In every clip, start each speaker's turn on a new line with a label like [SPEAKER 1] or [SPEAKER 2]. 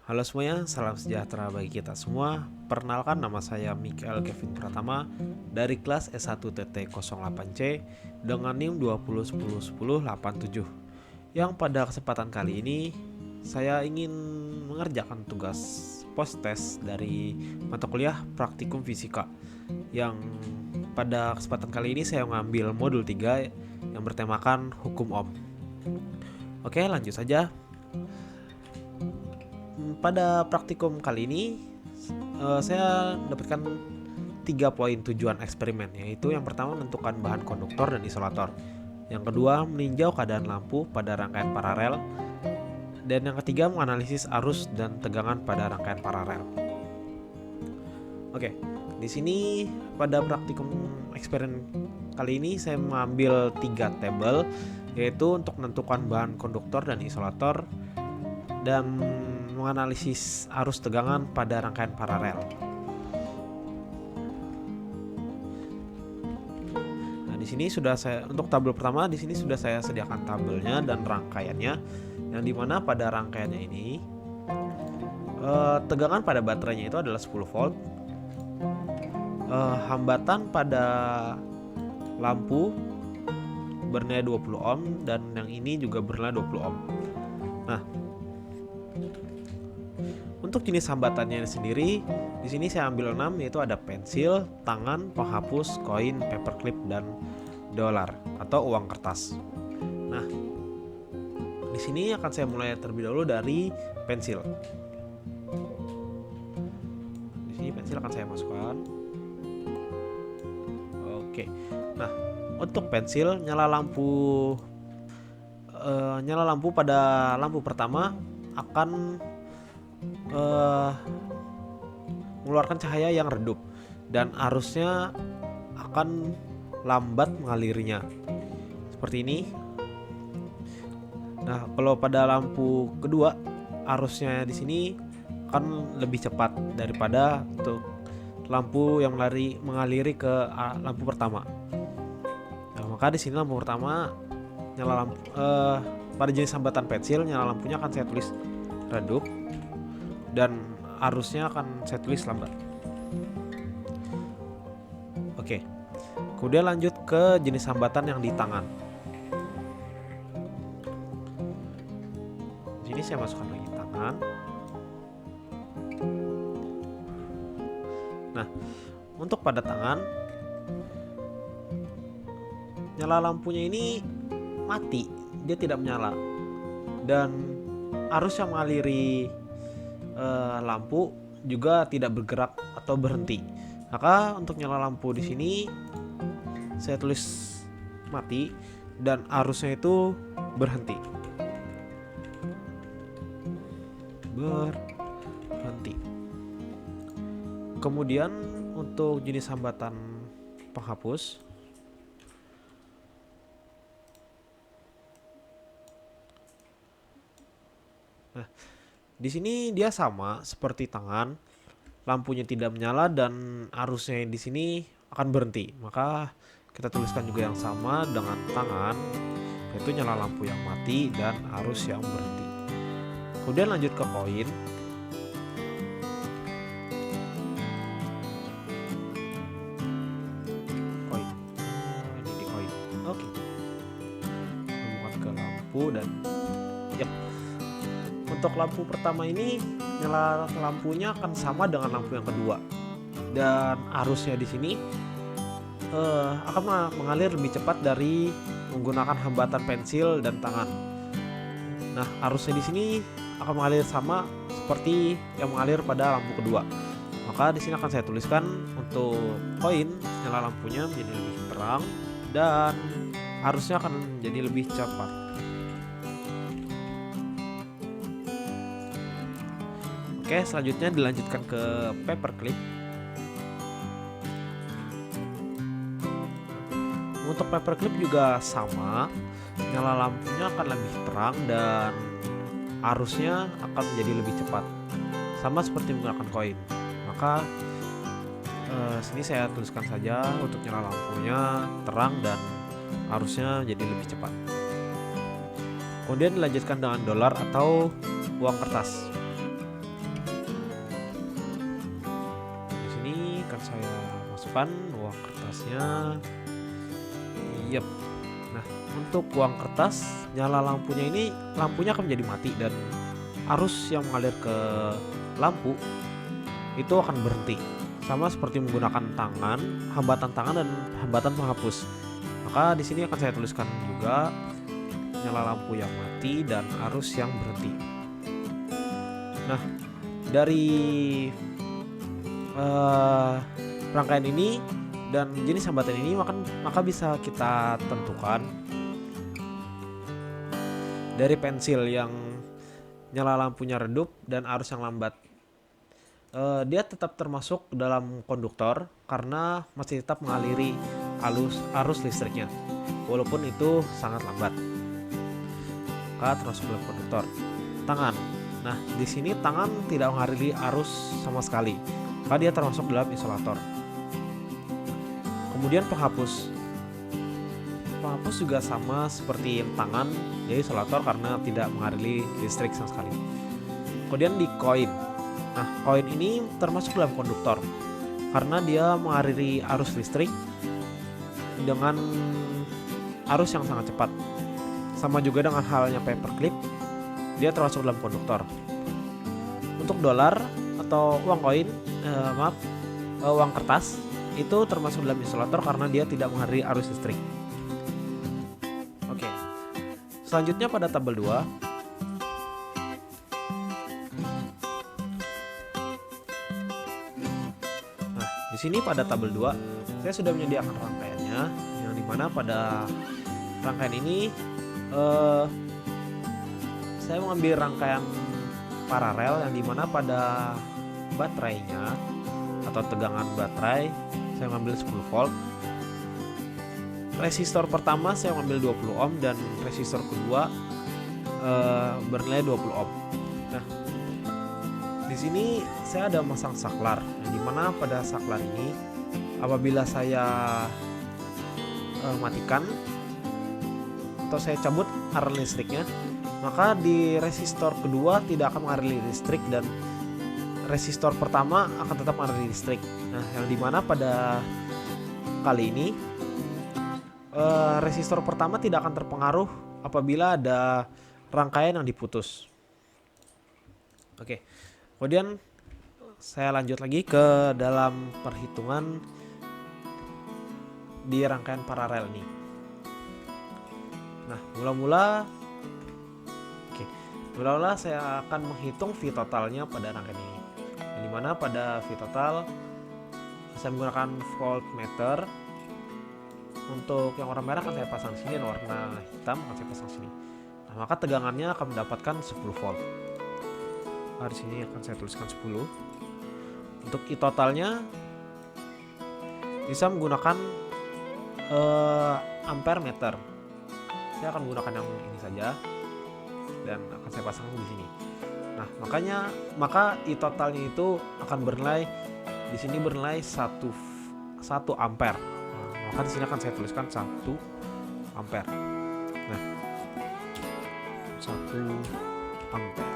[SPEAKER 1] Halo semuanya, salam sejahtera bagi kita semua. Perkenalkan, nama saya Mikael Kevin Pratama dari kelas S1 TT08C dengan NIM 20101087. Yang pada kesempatan kali ini saya ingin mengerjakan tugas post test dari mata kuliah Praktikum Fisika. Yang pada kesempatan kali ini saya mengambil modul 3 yang bertemakan Hukum Ohm. Oke, lanjut saja. Pada praktikum kali ini saya dapatkan 3 poin tujuan eksperimen, yaitu yang pertama menentukan bahan konduktor dan isolator, yang kedua meninjau keadaan lampu pada rangkaian paralel, dan yang ketiga menganalisis arus dan tegangan pada rangkaian paralel. Oke, di sini pada praktikum eksperimen kali ini saya mengambil 3 tabel, yaitu untuk menentukan bahan konduktor dan isolator dan menganalisis arus tegangan pada rangkaian paralel. Nah, di sini sudah saya untuk tabel pertama di sini sudah saya sediakan tabelnya dan rangkaiannya, yang dimana pada rangkaiannya ini tegangan pada baterainya itu adalah 10 volt. Hambatan pada lampu bernilai 20 ohm dan yang ini juga bernilai 20 ohm. Nah, untuk jenis hambatannya sendiri, di sini saya ambil 6, yaitu ada pensil, tangan, penghapus, koin, paperclip, dan dolar atau uang kertas. Nah, di sini akan saya mulai terlebih dahulu dari pensil. Di sini pensil akan saya masukkan. Oke. Nah, untuk pensil, nyala lampu pada lampu pertama akan mengeluarkan cahaya yang redup dan arusnya akan lambat mengalirnya seperti ini. Nah, kalau pada lampu kedua arusnya di sini akan lebih cepat daripada untuk lampu yang mengaliri ke lampu pertama. Nah, maka di sini lampu pertama nyala lampu pada jenis hambatan pensil, nyala lampunya akan saya tulis redup dan arusnya akan saya tulis lambat. Oke. Kemudian lanjut ke jenis hambatan yang di tangan. Di sini saya masukkan lagi tangan. Nah, untuk pada tangan, nyala lampunya ini mati, dia tidak menyala, dan arus yang mengaliri lampu juga tidak bergerak atau berhenti. Maka untuk nyala lampu di sini saya tulis mati dan arusnya itu berhenti. Kemudian untuk jenis hambatan penghapus, nah, di sini dia sama seperti tangan, lampunya tidak menyala dan arusnya di sini akan berhenti. Maka kita tuliskan juga yang sama dengan tangan, yaitu nyala lampu yang mati dan arus yang berhenti. Kemudian lanjut ke koin. Ini di koin. Oke. Memuat ke lampu dan yep. Untuk lampu pertama ini nyala lampunya akan sama dengan lampu yang kedua, dan arusnya di sini akan mengalir lebih cepat dari menggunakan hambatan pensil dan tangan. Nah, arusnya di sini akan mengalir sama seperti yang mengalir pada lampu kedua. Maka di sini akan saya tuliskan untuk koin, nyala lampunya menjadi lebih terang dan arusnya akan menjadi lebih cepat. Oke, selanjutnya dilanjutkan ke paperclip. Untuk paperclip juga sama, nyala lampunya akan lebih terang dan arusnya akan menjadi lebih cepat, sama seperti menggunakan koin. Maka sini saya tuliskan saja untuk nyala lampunya terang dan arusnya jadi lebih cepat. Kemudian dilanjutkan dengan dolar atau uang kertas. masukkan uang kertasnya. Yep. Nah, untuk uang kertas, nyala lampunya ini, lampunya akan menjadi mati dan arus yang mengalir ke lampu itu akan berhenti. Sama seperti menggunakan tangan, hambatan tangan dan hambatan penghapus. Maka di sini akan saya tuliskan juga nyala lampu yang mati dan arus yang berhenti. Nah, dari rangkaian ini dan jenis hambatan ini maka bisa kita tentukan dari pensil yang nyala lampunya redup dan arus yang lambat. Dia tetap termasuk dalam konduktor karena masih tetap mengaliri arus listriknya walaupun itu sangat lambat. Maka termasuk dalam konduktor. Tangan. Nah, di sini tangan tidak mengaliri arus sama sekali. Maka dia termasuk dalam isolator. Kemudian penghapus. Penghapus juga sama seperti yang tangan, jadi isolator karena tidak mengaliri listrik sama sekali. Kemudian di koin. Nah, koin ini termasuk dalam konduktor karena dia mengaliri arus listrik dengan arus yang sangat cepat. Sama juga dengan halnya paperclip, dia termasuk dalam konduktor. Untuk dolar atau uang koin, uang kertas itu termasuk dalam isolator karena dia tidak mengaliri arus listrik. Oke. Selanjutnya pada tabel 2. Di sini pada tabel 2 saya sudah menyediakan rangkaiannya, yang dimana pada rangkaian ini saya mengambil rangkaian paralel yang dimana pada baterainya atau tegangan baterai saya mengambil 10 volt. Resistor pertama saya mengambil 20 ohm dan resistor kedua bernilai 20 ohm. Nah, di sini saya ada memasang saklar, yang dimana pada saklar ini apabila saya matikan atau saya cabut arus listriknya, maka di resistor kedua tidak akan mengaliri listrik dan resistor pertama akan tetap mengaliri listrik. Nah, yang dimana pada kali ini resistor pertama tidak akan terpengaruh apabila ada rangkaian yang diputus. Oke. Kemudian saya lanjut lagi ke dalam perhitungan di rangkaian paralel ini. Nah, mula-mula saya akan menghitung V totalnya pada rangkaian ini. Yang dimana pada V total saya menggunakan voltmeter. Untuk yang warna merah akan saya pasang sini dan warna hitam akan saya pasang sini. Nah, maka tegangannya akan mendapatkan 10 volt. Nah, di sini akan saya tuliskan 10. Untuk I totalnya bisa menggunakan ampere meter. Saya akan menggunakan yang ini saja dan akan saya pasang di sini. Nah, maka I totalnya itu akan bernilai di sini bernilai 1 ampere. Nah, maka di sini akan saya tuliskan 1 ampere. Nah, 1 ampere.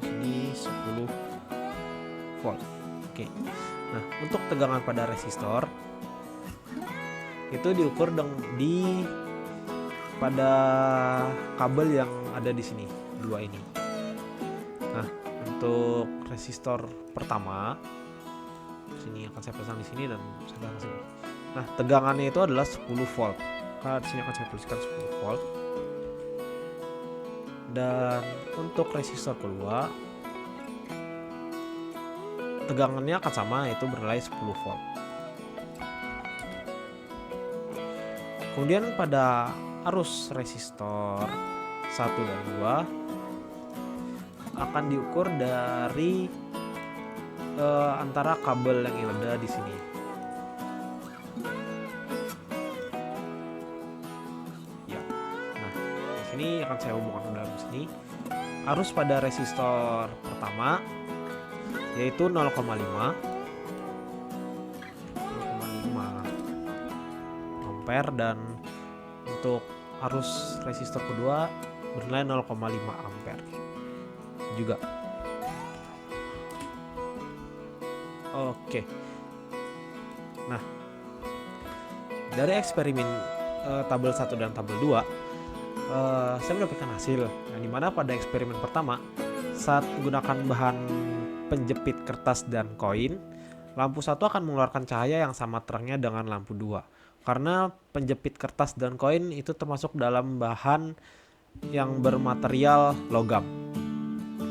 [SPEAKER 1] Ini 10 volt. Oke. Nah, untuk tegangan pada resistor itu diukur pada kabel yang ada di sini, dua ini. Nah, untuk resistor pertama sini akan saya pasang di sini dan saya pasang sini. Nah, tegangannya itu adalah 10 volt. Di sini akan saya tuliskan 10 volt. Dan untuk resistor kedua tegangannya akan sama, yaitu bernilai 10 volt. Kemudian pada arus resistor 1 dan 2 akan diukur dari antara kabel yang ada di sini. Ya. Nah, di sini akan saya hubungkan dalam sini. Arus pada resistor pertama yaitu 0,5 ampere dan untuk arus resistor kedua bernilai 0,5 ampere juga. Oke. Nah, dari eksperimen tabel 1 dan tabel 2, saya mendapatkan hasil yang dimana pada eksperimen pertama, saat menggunakan bahan penjepit kertas dan koin, lampu 1 akan mengeluarkan cahaya yang sama terangnya dengan lampu 2. Karena penjepit kertas dan koin itu termasuk dalam bahan yang bermaterial logam.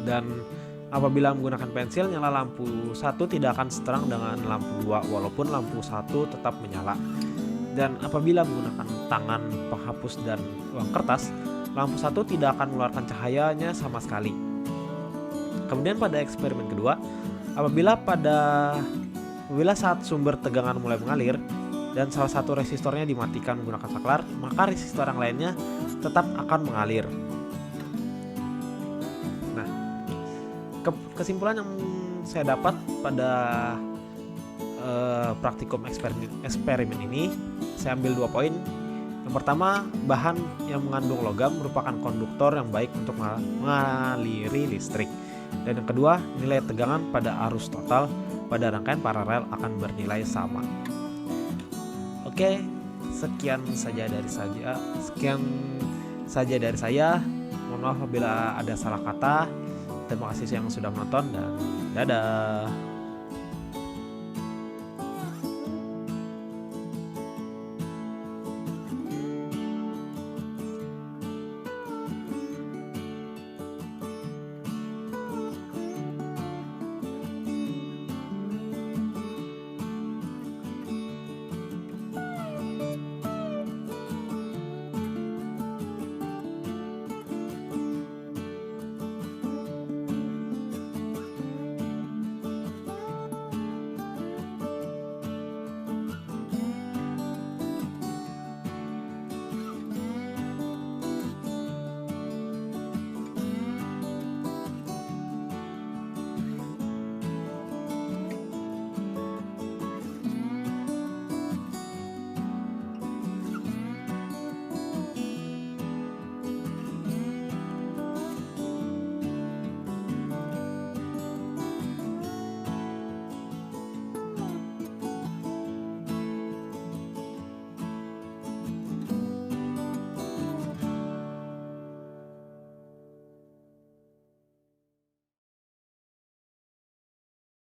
[SPEAKER 1] Dan apabila menggunakan pensil, nyala lampu 1 tidak akan seterang dengan lampu 2 walaupun lampu 1 tetap menyala. Dan apabila menggunakan tangan penghapus dan uang kertas, lampu 1 tidak akan mengeluarkan cahayanya sama sekali. Kemudian pada eksperimen kedua, apabila saat sumber tegangan mulai mengalir dan salah satu resistornya dimatikan menggunakan saklar, maka resistor yang lainnya tetap akan mengalir. Nah, kesimpulan yang saya dapat pada praktikum eksperimen ini, saya ambil 2 poin. Yang pertama, bahan yang mengandung logam merupakan konduktor yang baik untuk mengaliri listrik. Dan yang kedua, nilai tegangan pada arus total pada rangkaian paralel akan bernilai sama. Oke, sekian saja dari saya. Mohon maaf apabila ada salah kata. Terima kasih yang sudah menonton dan dadah.